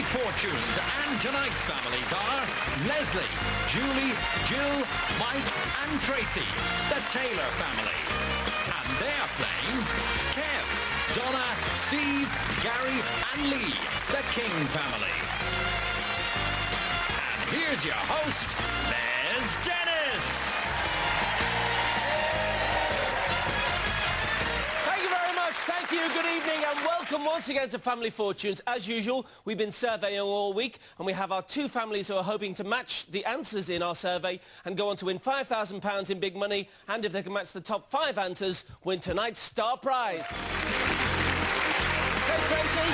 fortunes, and tonight's families are Leslie, Julie, Jill, Mike and Tracy, the Taylor family. And they're playing Kev, Donna, Steve, Gary and Lee, the King family. And here's your host, Les Dennis. Thank you, good evening and welcome once again to Family Fortunes. As usual, we've been surveying all week and we have our two families who are hoping to match the answers in our survey and go on to win £5,000 in big money, and if they can match the top 5 answers, win tonight's star prize. Okay, Tracy,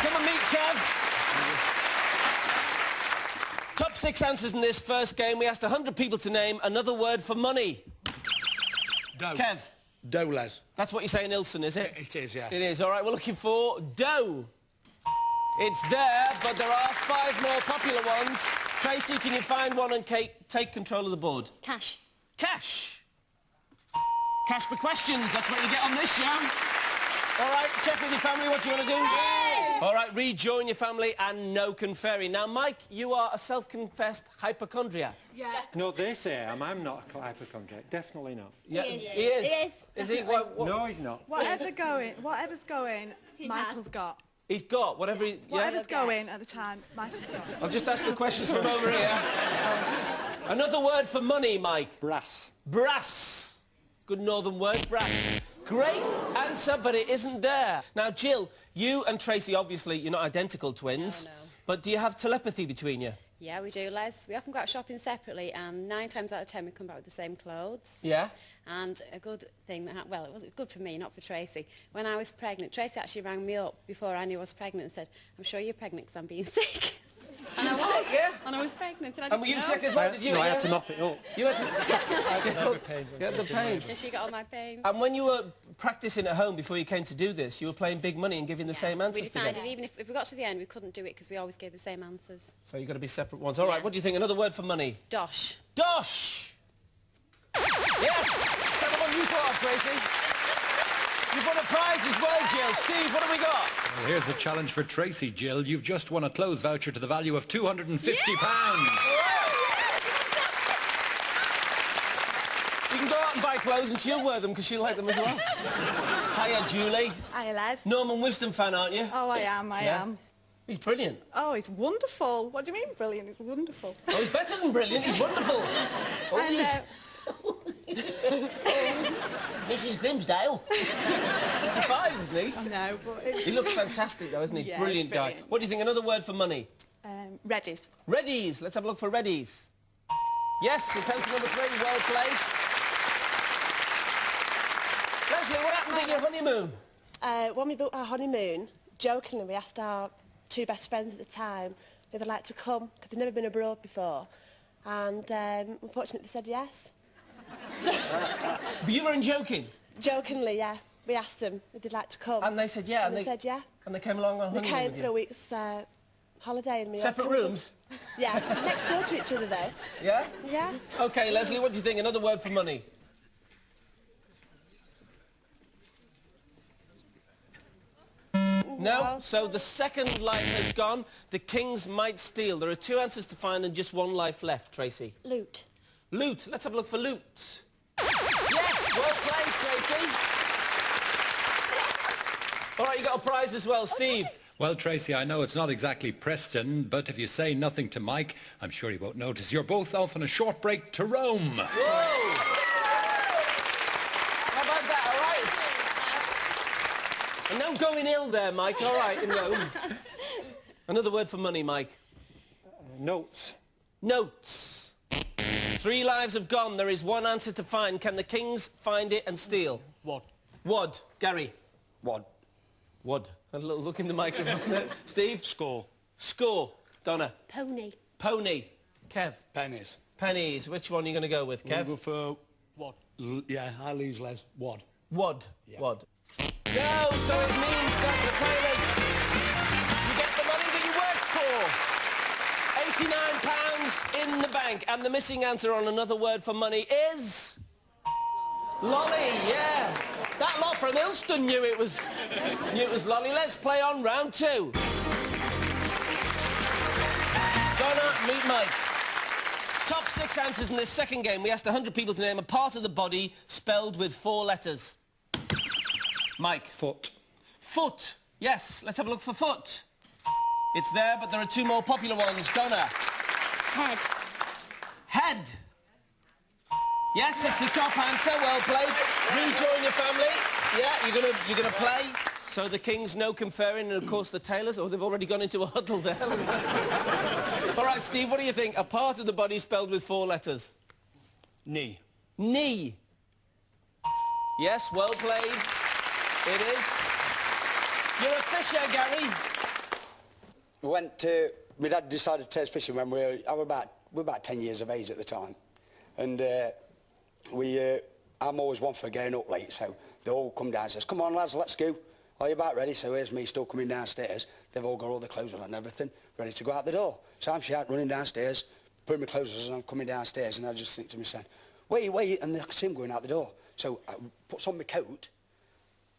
come and meet Kev. Top 6 answers in this first game. We asked 100 people to name another word for money. Dough. Kev. Dough, Les. That's what you say in Ilson, is it? It is, yeah. It is. All right, we're looking for dough. It's there, but there are 5 more popular ones. Tracy, can you find one and take control of the board? Cash. Cash. Cash for questions. That's what you get on this show. All right, check with your family. What do you want to do? Yay! All right, rejoin your family and no conferi. Now, Mike, you are a self-confessed hypochondriac. Yeah. No, they say I'm not a hypochondriac. Definitely not. Yeah, He is. he is. He is. Is he? What? No, he's not. Whatever's going, He Michael's has. got. He's got whatever he... Whatever's Yeah. going at the time, Michael's got. I'll just ask the questions from over here. Another word for money, Mike. Brass. Brass. Good northern word, brass. Great answer, but it isn't there. Now, Jill, you and Tracy, obviously, you're not identical twins. No, no. But do you have telepathy between you? Yeah, we do, Les. We often go out shopping separately, and 9 times out of 10 we come back with the same clothes. Yeah? And a good thing that well, it was good for me, not for Tracy. When I was pregnant, Tracy actually rang me up before I knew I was pregnant and said, "I'm sure you're pregnant because I'm being sick." She was sick, yeah? And I was pregnant. And I And were didn't you know. sick as well, did you? No, I Yeah? had to mop it up. You had to... Pains You had the pain. And she got all my pains. And when you were practising at home before you came to do this, you were playing big money and giving the same answers We decided together. even if we got to the end, we couldn't do it because we always gave the same answers. So you've got to be separate ones. All right, Yeah. what do you think? Another word for money? Dosh. Dosh! Yes! That's the one you thought of, Tracy. You've won a prize as well, Jill. Steve, what have we got? Well, here's a challenge for Tracy, Jill. You've just won a clothes voucher to the value of £250. You can go out and buy clothes and she'll wear them because she'll like them as well. Hiya, Julie. Hiya, Les. Norman Wisdom fan, aren't you? Oh, I am. He's brilliant. Oh, it's wonderful. What do you mean brilliant? It's wonderful. Oh, he's better than brilliant. He's wonderful. Oh, And, Mrs. Grimsdale. 55, isn't he? I know, but... He looks fantastic, though, isn't he? Yeah, Brilliant he's guy. brilliant. What do you think? Another word for money? Reddies. Reddies. Let's have a look for Reddies. Yes, it's answer number 3. Well played. Leslie, what happened at your honeymoon? When we booked our honeymoon, jokingly we asked our 2 best friends at the time if they'd like to come, because they'd never been abroad before. And unfortunately they said yes. But you weren't joking. Jokingly, yeah. We asked them if they'd like to come. And they said yeah. And they said yeah. And they came along on They honeymoon came with for you. a week's holiday. And we Separate all come rooms? with us. Yeah, next door to each other though. Yeah? Yeah. OK, Leslie, what do you think? Another word for money? No? So the second life has gone. The kings might steal. There are 2 answers to find and just 1 life left, Tracy. Loot. Loot. Let's have a look for loot. Yes, well played, Tracy. All right, you got a prize as well, Steve. Well, Tracy, I know it's not exactly Preston, but if you say nothing to Mike, I'm sure he won't notice. You're both off on a short break to Rome. Whoa! How about that, all right? And no going ill there, Mike, all right, in Rome. Another word for money, Mike. Notes. Notes. 3 lives have gone. There is 1 answer to find. Can the kings find it and steal? What? Wad. Gary. What? Wad. A little look in the microphone. Steve. Score. Score. Donna. Pony. Pony. Kev. Pennies. Pennies. Which one are you going to go with, We'll Kev? go for... What? Yeah, I lose, Les. What? Wad. Yeah. Wad. No, so it means that the Taylors, you get the money that you worked for. £89 in the bank. And the missing answer on another word for money is... Lolly, yeah. That lot from Ilston knew it was lolly. Let's play on round 2. Donna, meet Mike. Top 6 answers in this second game. We asked 100 people to name a part of the body spelled with 4 letters. Mike. Foot. Foot. Yes, let's have a look for foot. It's there, but there are 2 more popular ones. Donna. Head. Head. Yes, it's the top answer. Well played. Rejoin your family. Yeah, you're gonna play. So the Kings, no conferring, and of course the Taylors. Oh, they've already gone into a huddle there. All right, Steve, what do you think? A part of the body spelled with 4 letters. Knee. Knee. Yes, well played. It is. You're a fisher, Gary. My dad decided to take us fishing when we were about 10 years of age at the time. And I'm always one for getting up late, so they all come down and says, come on lads, let's go. Are you about ready? So here's me still coming downstairs. They've all got all the clothes on and everything, ready to go out the door. So I'm out running downstairs, putting my clothes on and I'm coming downstairs and I just think to myself, wait, and I see him going out the door. So I puts on my coat,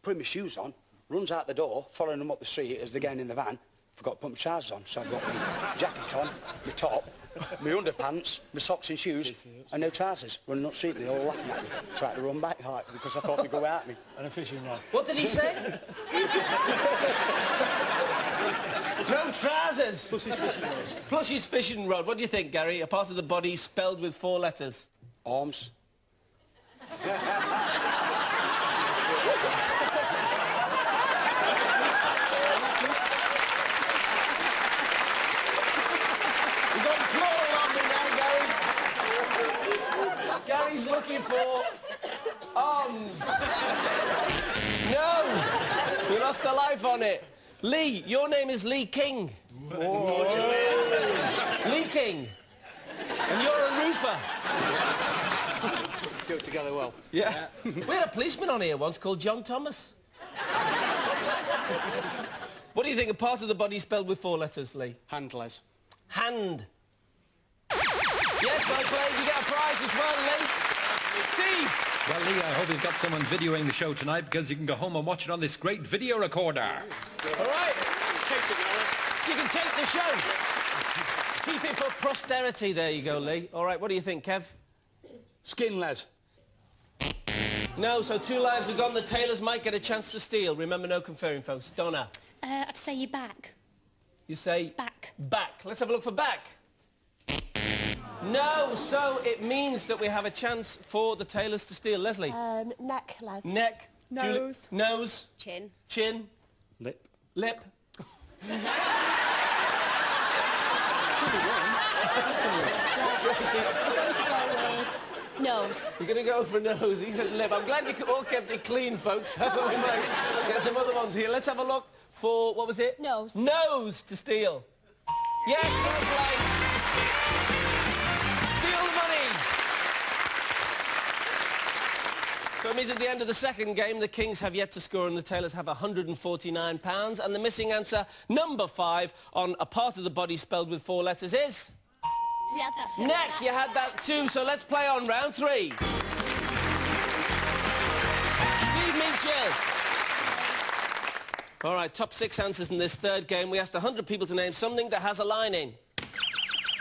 putting my shoes on, runs out the door, following them up the street as they're getting in the van. Forgot to put my trousers on, so I've got my jacket on, my top, my underpants, my socks and shoes, and no trousers. Running up the street, they're all laughing at me, trying to run back like, because I thought they'd go at me. And a fishing rod. What did he say? No trousers. Plus his fishing rod. Plus his fishing rod. What do you think, Gary? A part of the body spelled with 4 letters. Arms. We've got plural on me now, Gary. Gary's looking for arms. No! We lost a life on it. Lee, your name is Lee King. Lee King. And you're a roofer. Go together well. Yeah. We had a policeman on here once called John Thomas. What do you think? A part of the body spelled with 4 letters, Lee? Hand, Les. Hand. Yes, well played. You get a prize as well, Lee. Steve. Well, Lee, I hope you've got someone videoing the show tonight because you can go home and watch it on this great video recorder. All right. You can take the show. Keep it for posterity. There you go, Lee. All right, what do you think, Kev? Skin, Les. No, so 2 lives have gone. The Taylors might get a chance to steal. Remember, no conferring, folks. Donna. I'd say your back. You say? Back. Back. Let's have a look for back. No, so it means that we have a chance for the Taylors to steal. Leslie? Neck, Les. Neck. Nose. Nose. Chin. Chin. Lip. Lip. Nose. You're going to go for nose. He said lip. I'm glad you all kept it clean, folks. We might get some other ones here. Let's have a look for, what was it? Nose. Nose to steal. Yes, well played. Steal the money. So it means at the end of the second game, the Kings have yet to score and the Taylors have £149. And the missing answer, number 5, on a part of the body spelled with 4 letters is... We had that too. Neck, you had that too, so let's play on round 3. Steve, meet Jill. All right, top 6 answers in this third game. We asked 100 people to name something that has a lining.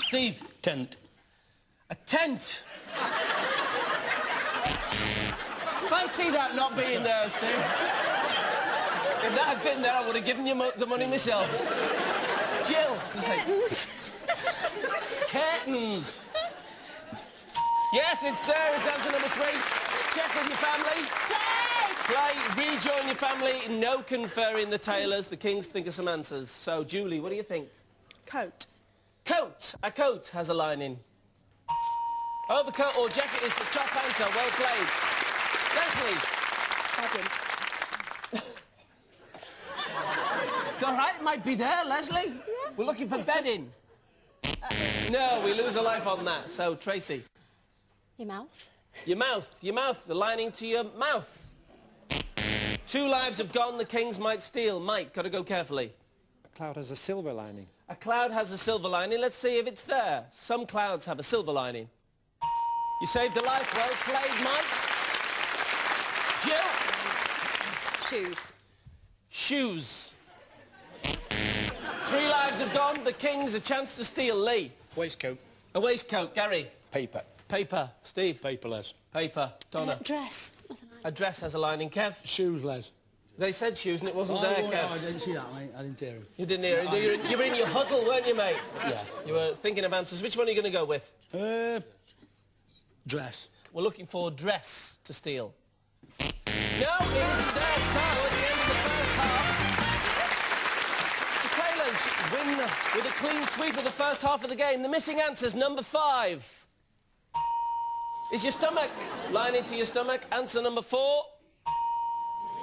Steve. Tent. A tent. Fancy that not being there, Steve. If that had been there, I would have given you the money myself. Jill. Curtains. Curtains. Yes, it's there. It's answer number 3. Check with your family. Play. Rejoin your family. No conferring the Taylors. The Kings think of some answers. So, Julie, what do you think? Coat. Coat. A coat has a lining. Overcoat or jacket is the top answer. Well played. Leslie. It's all right. It might be there, Leslie. Yeah. We're looking for bedding. No, we lose a life on that. So, Tracy. Your mouth. Your mouth. Your mouth. The lining to your mouth. 2 lives have gone. The Kings might steal. Mike, got to go carefully. A cloud has a silver lining. A cloud has a silver lining. Let's see if it's there. Some clouds have a silver lining. You saved a life. Well played, Mike. Jill. Shoes. Shoes. 3 3 lives have gone. The Kings a chance to steal. Lee. Waistcoat. A waistcoat. Gary. Paper. Paper. Steve. Paper, Les. Paper. Donna. Dress. A dress has a lining. Kev. Shoes, Les. They said shoes and it wasn't there, Kev. I didn't see that, mate. I didn't hear him. You didn't hear it. You were in your huddle, weren't you, mate? Yeah. You were thinking of answers. Which one are you going to go with? Dress. We're looking for dress to steal. No, it isn't there. So, at the end of the first half, the Taylors win with a clean sweep of the first half of the game. The missing answer's number 5. Is your stomach. Line into your stomach. Answer number 4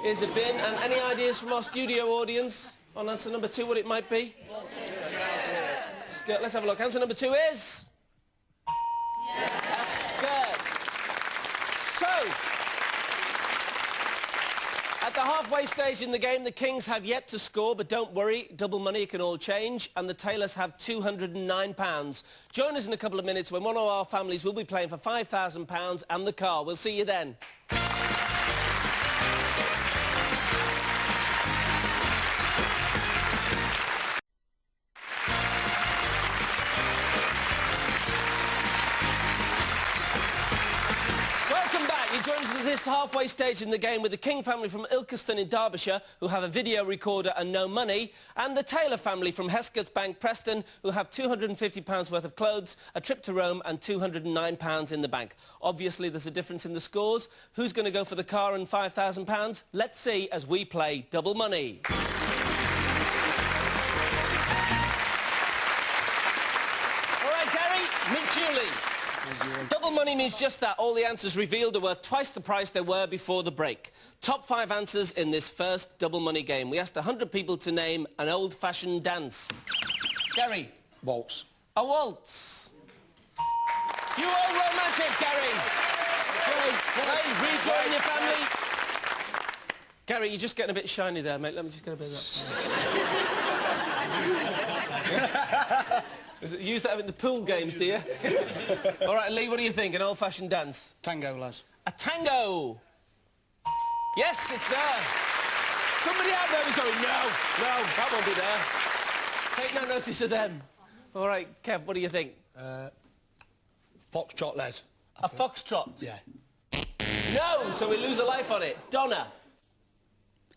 is a bin. And any ideas from our studio audience on answer number 2, what it might be? Skirt. Let's have a look. Answer number 2 is... a skirt. So, at the halfway stage in the game, the Kings have yet to score, but don't worry, double money can all change, and the Taylors have £209. Join us in a couple of minutes when one of our families will be playing for £5,000 and the car. We'll see you then. This halfway stage in the game with the King family from Ilkeston in Derbyshire, who have a video recorder and no money, and the Taylor family from Hesketh Bank, Preston, who have £250 worth of clothes, a trip to Rome and £209 in the bank. Obviously, there's a difference in the scores. Who's going to go for the car and £5,000? Let's see as we play Double Money. All right, Gary, meet Julie. Double money means just that. All the answers revealed are worth twice the price they were before the break. Top 5 answers in this first double money game. We asked 100 people to name an old-fashioned dance. Gary. Waltz. A waltz. You are romantic, Gary. Hey, rejoin your family. Gary, you're just getting a bit shiny there, mate. Let me just get a bit of that. You use that in the pool games, do you? All right, Lee, what do you think? An old-fashioned dance? Tango, Les. A tango! Yes, it's there. Somebody out there was going, no, that won't be there. Take no notice of them. All right, Kev, what do you think? Foxtrot, Les. A foxtrot? Yeah. No, so we lose a life on it. Donna?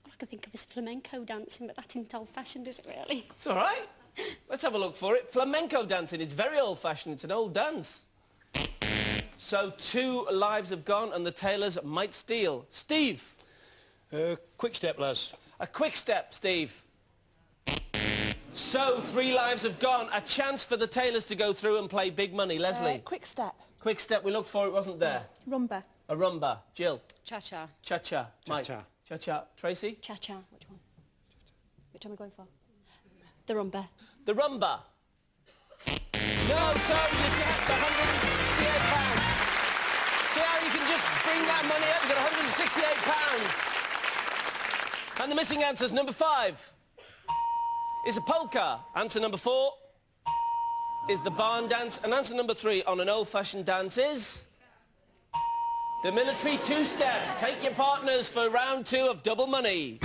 All I can think of is flamenco dancing, but that isn't old-fashioned, is it really? It's all right. Let's have a look for it. Flamenco dancing. It's very old-fashioned. It's an old dance. So 2 lives have gone and the Taylors might steal. Steve? Quick step, Les. A quick step, Steve. So 3 lives have gone. A chance for the Taylors to go through and play big money. Leslie? Quick step. Quick step. We looked for it. Wasn't there? Rumba. A rumba. Jill? Cha-cha. Cha-cha. Mike? Cha-cha. Cha-cha. Tracy? Cha-cha. Which one? Which one are we going for? The rumba. The rumba. No, so you get the £168. See how you can just bring that money up? You've got £168. And the missing answer's number 5 is a polka. Answer number 4 is the barn dance. And answer number 3 on an old-fashioned dance is the military 2-step. Take your partners for round 2 of Double Money.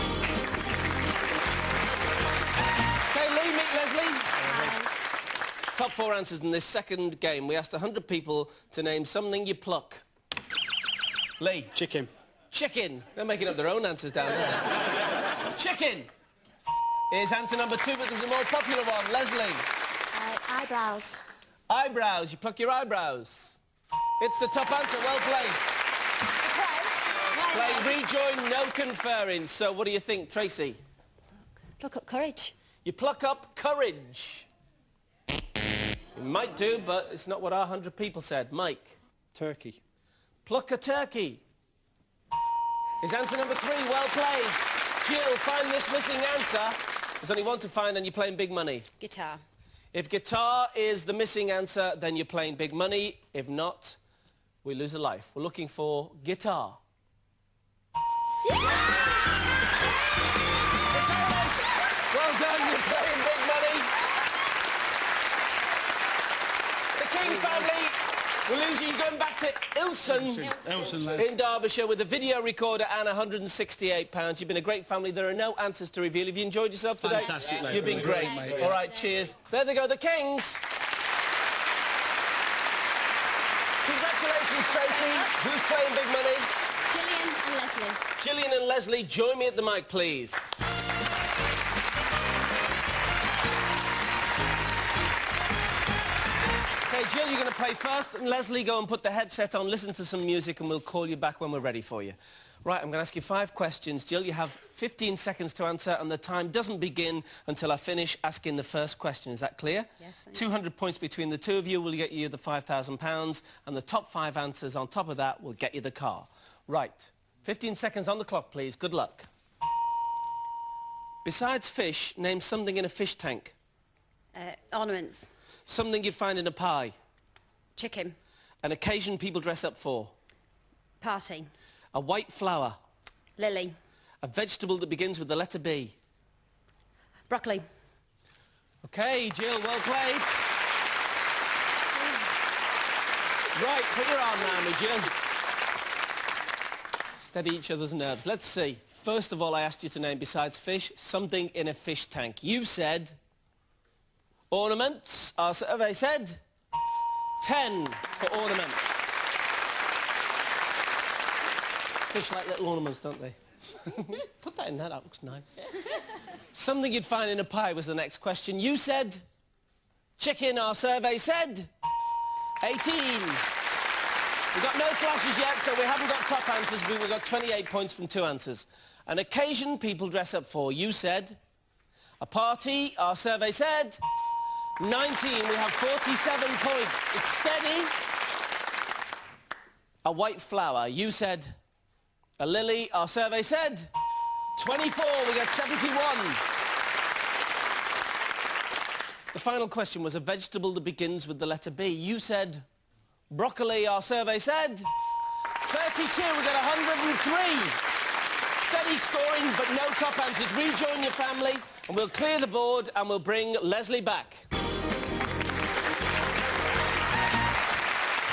Lee, meet Leslie. Top 4 answers in this second game. We asked 100 people to name something you pluck. Lee. Chicken. Chicken. They're making up their own answers down there. Chicken is answer number 2, but there's a more popular one. Leslie. Eyebrows. Eyebrows. You pluck your eyebrows. It's the top answer. Well played. Play, rejoin, no conferring. So what do you think, Tracy? Pluck up courage. You pluck up courage. You might do, but it's not what our 100 people said. Mike? Turkey. Pluck a turkey. Is answer number 3. Well played. Jill, find this missing answer. There's only one to find and you're playing big money. Guitar. If guitar is the missing answer, then you're playing big money. If not, we lose a life. We're looking for guitar. Well done, you're playing big money. The King family will lose you. You're going back to Ilson in Derbyshire with a video recorder and £168. You've been a great family. There are no answers to reveal. Have you enjoyed yourself today? Fantastic, mate. You've been Really great. great, mate. All right, cheers. There they go, the Kings. Congratulations, Tracy. Who's playing big money? Gillian and Leslie. Gillian and Leslie, join me at the mic, please. Okay, Jill, you're going to play first, and Leslie, go and put the headset on, listen to some music, and we'll call you back when we're ready for you. Right, I'm going to ask you 5 questions. Jill, you have 15 seconds to answer, and the time doesn't begin until I finish asking the first question. Is that clear? Yes. 200 points between the two of you will get you the £5,000, and the top 5 answers on top of that will get you the car. Right, 15 seconds on the clock, please. Good luck. Besides fish, name something in a fish tank. Ornaments. Something you'd find in a pie. Chicken. An occasion people dress up for. Party. A white flower. Lily. A vegetable that begins with the letter B. Broccoli. Okay, Jill, well played. Right, put your arm around me, Jill. Steady each other's nerves. Let's see. First of all, I asked you to name, besides fish, something in a fish tank. You said ornaments. Our survey said 10 for ornaments. Fish like little ornaments, don't they? Put that in there, that looks nice. Something you'd find in a pie was the next question. You said chicken. Our survey said 18. We've got no flashes yet, so we haven't got top answers, but we've got 28 points from 2 answers. An occasion people dress up for. You said a party. Our survey said 19. We have 47 points. It's steady. A white flower. You said a lily. Our survey said 24. We got 71. The final question was a vegetable that begins with the letter B. You said broccoli. Our survey said 32. We got 103. Steady scoring, but no top answers. Rejoin your family, and we'll clear the board, and we'll bring Leslie back.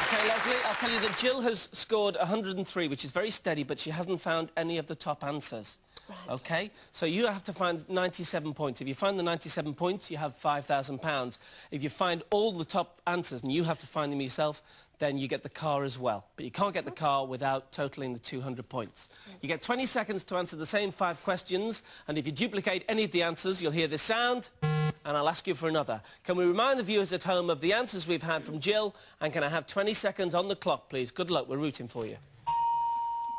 Okay, Leslie, I'll tell you that Jill has scored 103, which is very steady, but she hasn't found any of the top answers. Right. Okay? So you have to find 97 points. If you find the 97 points, you have £5,000. If you find all the top answers, and you have to find them yourself, then you get the car as well. But you can't get the car without totaling the 200 points. You get 20 seconds to answer the same 5 questions, and if you duplicate any of the answers, you'll hear this sound, and I'll ask you for another. Can we remind the viewers at home of the answers we've had from Jill, and can I have 20 seconds on the clock, please? Good luck, we're rooting for you.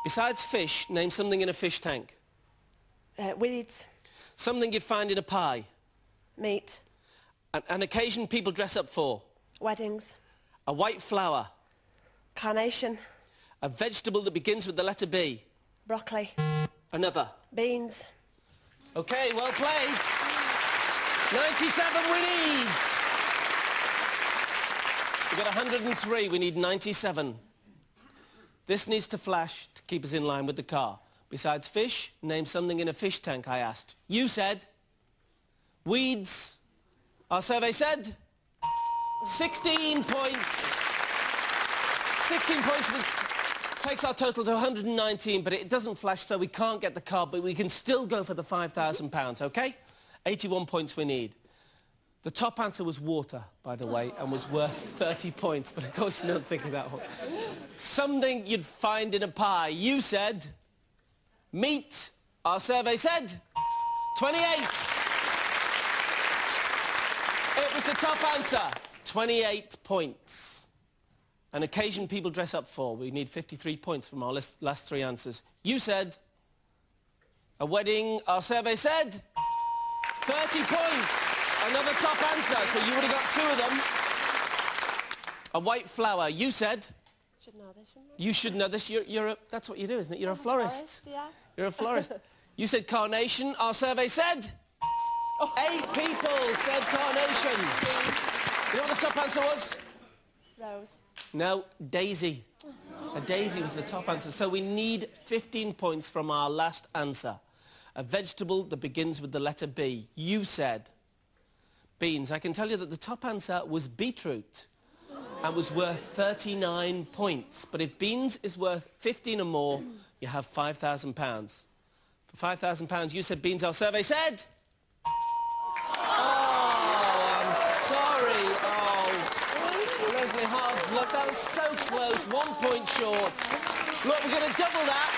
Besides fish, name something in a fish tank. Weeds. Something you'd find in a pie. Meat. An occasion people dress up for. Weddings. A white flower. Carnation. A vegetable that begins with the letter B. Broccoli. Another. Beans. Okay, well played. 97 we need. We've got 103, we need 97. This needs to flash to keep us in line with the car. Besides fish, name something in a fish tank, I asked. You said weeds. Our survey said 16 points. 16 points, which takes our total to 119, but it doesn't flash, so we can't get the car, but we can still go for the £5,000, okay? 81 points we need. The top answer was water, by the way, and was worth 30 points, but of course you don't think of that one. Something you'd find in a pie. You said meat. Our survey said 28. It was the top answer. 28 points. An occasion people dress up for. We need 53 points from our last 3 answers. You said a wedding. Our survey said 30 points. Another top answer, so you would have got 2 of them. A white flower. You said... Should know this, shouldn't I? You should know this. That's what you do, isn't it? You're a florist. Yeah. You're a florist. You said carnation. Our survey said 8 people said carnation. You know what the top answer was? Rose. No, daisy. A daisy was the top answer. So we need 15 points from our last answer. A vegetable that begins with the letter B. You said beans. I can tell you that the top answer was beetroot. and was worth 39 points. But if Beans is worth 15 or more, you have £5,000. For £5,000, you said Beans. Our survey said... Oh, I'm sorry. Oh, Leslie Hard, look, that was so close. 1 point short. Look, we're going to double that.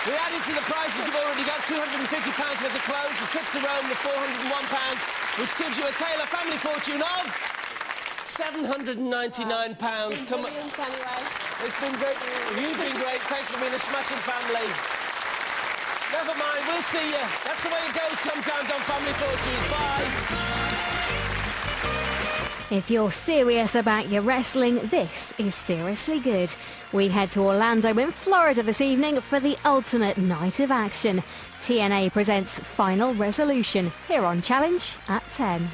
We added to the prizes you've already got, £250 worth of clothes, the trip to Rome, the £401, which gives you a Taylor family fortune of £799. Come on. Anyway. It's been great. You've been great. Thanks for being a smashing family. Never mind, we'll see you. That's the way it goes sometimes on Family Fortunes. Bye. If you're serious about your wrestling, this is seriously good. We head to Orlando in Florida this evening for the ultimate night of action. TNA presents Final Resolution here on Challenge at 10.